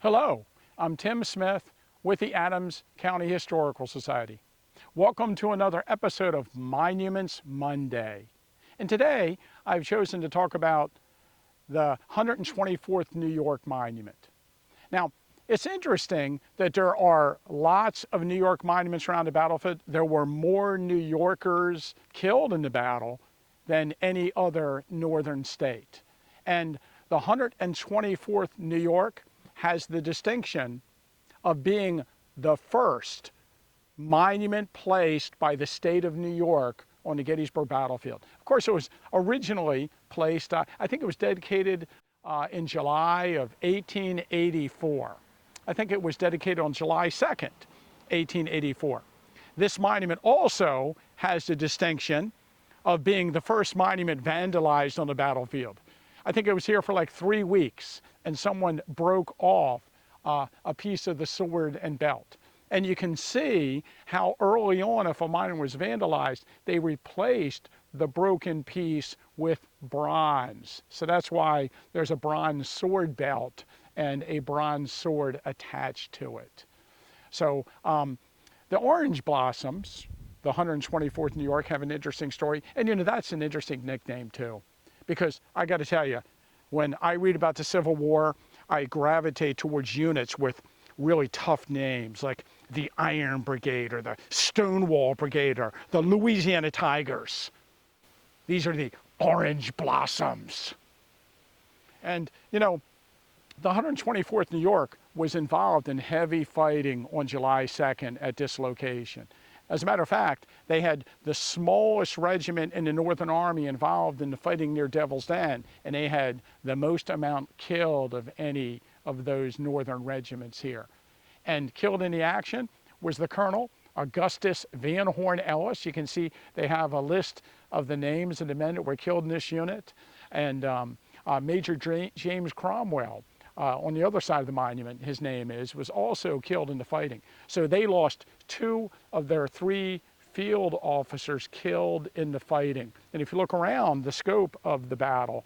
Hello, I'm Tim Smith with the Adams County Historical Society. Welcome to another episode of Monuments Monday. And today I've chosen to talk about the 124th New York Monument. Now, it's interesting that there are lots of New York monuments around the battlefield. There were more New Yorkers killed in the battle than any other northern state. And the 124th New York has the distinction of being the first monument placed by the state of New York on the Gettysburg battlefield. Of course, it was originally placed, I think it was dedicated in July of 1884. I think it was dedicated on July 2nd, 1884. This monument also has the distinction of being the first monument vandalized on the battlefield. I think it was here for like 3 weeks, and someone broke off a piece of the sword and belt. And you can see how early on, if a monument was vandalized, they replaced the broken piece with bronze. So that's why there's a bronze sword belt and a bronze sword attached to it. So the orange blossoms, the 124th New York, have an interesting story. And that's an interesting nickname too. Because I got to tell you, when I read about the Civil War, I gravitate towards units with really tough names like the Iron Brigade or the Stonewall Brigade or the Louisiana Tigers. These are the Orange Blossoms. And the 124th New York was involved in heavy fighting on July 2nd at this location. As a matter of fact, they had the smallest regiment in the Northern Army involved in the fighting near Devil's Den, and they had the most amount killed of any of those Northern regiments here. And killed in the action was the Colonel, Augustus Van Horn Ellis. You can see they have a list of the names of the men that were killed in this unit, and Major James Cromwell. On the other side of the monument, his name was also killed in the fighting. So they lost 2 of their 3 field officers killed in the fighting. And if you look around the scope of the battle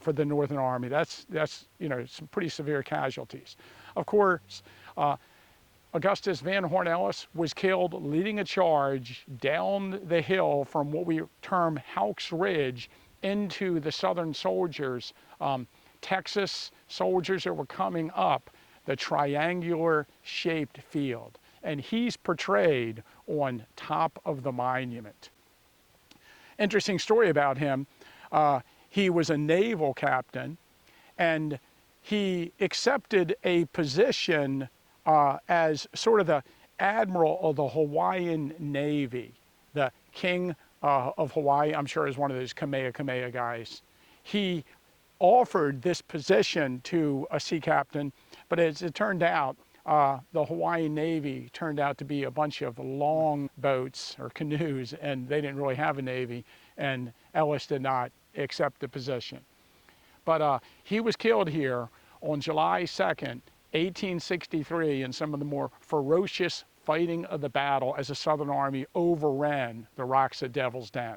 for the Northern Army, that's some pretty severe casualties. Of course, Augustus Van Horn Ellis was killed leading a charge down the hill from what we term Houck's Ridge into the Southern soldiers, Texas soldiers that were coming up the triangular shaped field. And he's portrayed on top of the monument. Interesting story about him. He was a naval captain, and he accepted a position as sort of the admiral of the Hawaiian Navy. The king of Hawaii, I'm sure, is one of those Kamehameha guys. He offered this position to a sea captain, but as it turned out, the Hawaiian Navy turned out to be a bunch of long boats or canoes, and they didn't really have a navy, and Ellis did not accept the position. But he was killed here on July 2nd, 1863, in some of the more ferocious fighting of the battle as the Southern Army overran the rocks at Devil's Den.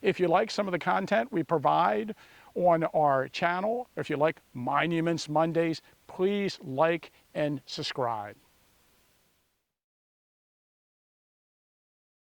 If you like some of the content we provide on our channel, if you like Monuments Mondays, please like and subscribe.